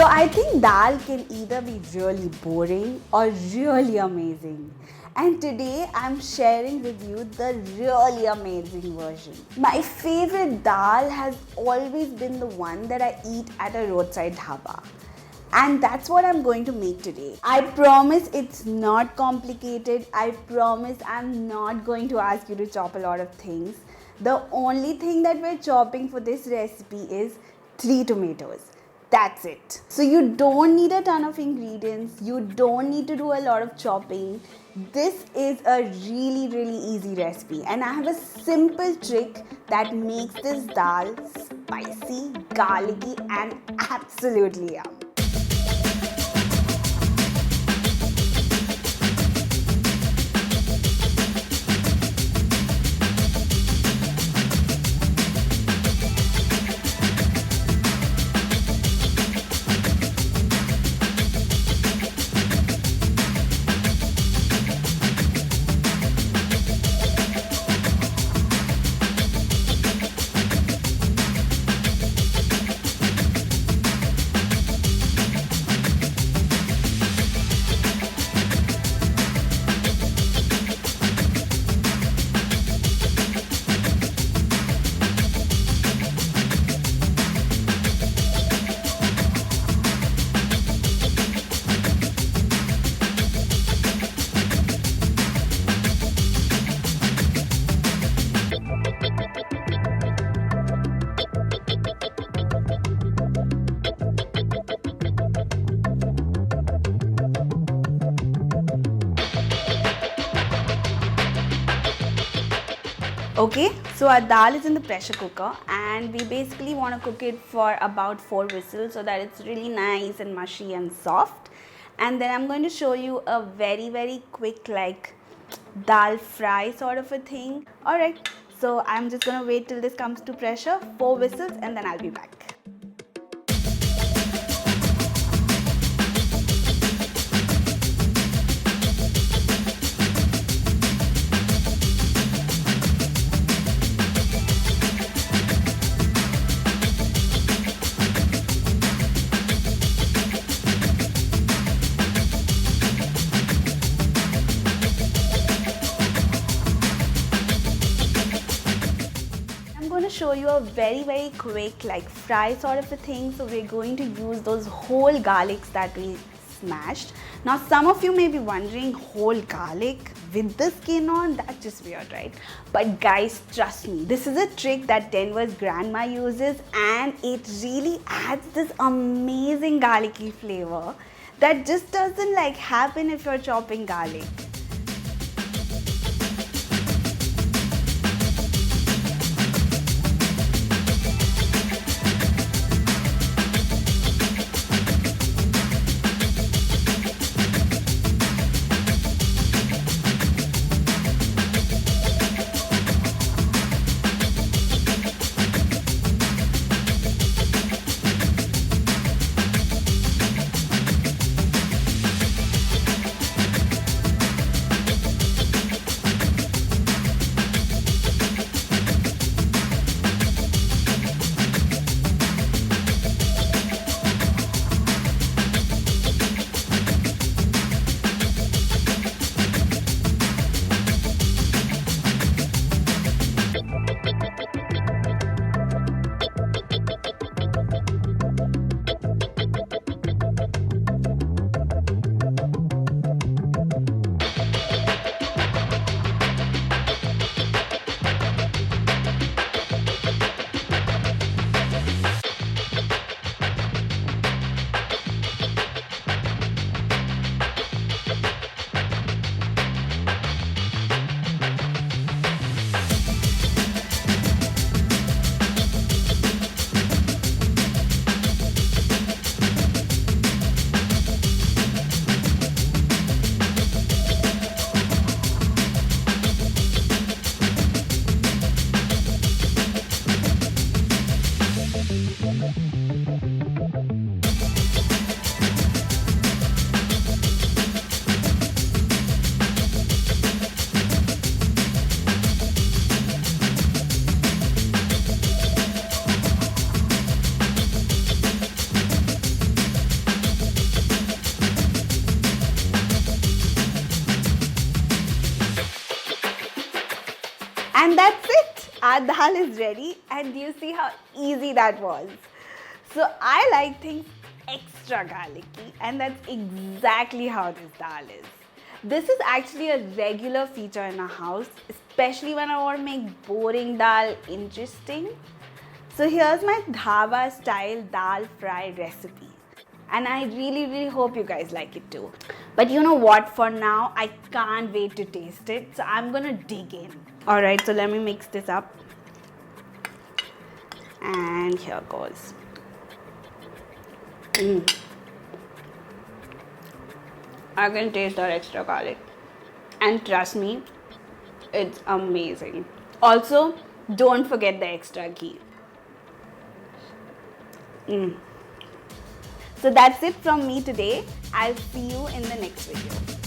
I think dal can either be really boring or really amazing. And today I'm sharing with you the really amazing version. My favorite dal has always been the one that I eat at a roadside dhaba. And that's what I'm going to make today. I promise it's not complicated. I promise I'm not going to ask you to chop a lot of things. The only thing that we're chopping for this recipe is 3 tomatoes. That's it. So you don't need a ton of ingredients. You don't need to do a lot of chopping. This is a really easy recipe, and I have a simple trick that makes this dal spicy, garlicky and absolutely yum. Okay, so our dal is in the pressure cooker and we basically want to cook it for about 4 whistles so that it's really nice and mushy and soft. And then I'm going to show you a very quick dal fry sort of a thing. Alright, so I'm just going to wait till this comes to pressure, 4 whistles, and then I'll be back. Show you a very quick fry sort of a thing. So we're going to use those whole garlics that we smashed. Now some of you may be wondering, whole garlic with the skin on, that's just weird, right? But guys, trust me, this is a trick that Denver's grandma uses and it really adds this amazing garlicky flavor that just doesn't happen if you're chopping garlic. And that's it. Our dal is ready, and do you see how easy that was? So I like things extra garlicky, and that's exactly how this dal is. This is actually a regular feature in our house, especially when I want to make boring dal interesting. So here's my Dhaba Style Dal Fry recipe. And I really hope you guys like it too. But you know what? For now, I can't wait to taste it. So I'm gonna dig in. Alright, so let me mix this up. And here goes. I can taste that extra garlic. And trust me, it's amazing. Also, don't forget the extra ghee. So that's it from me today. I'll see you in the next video.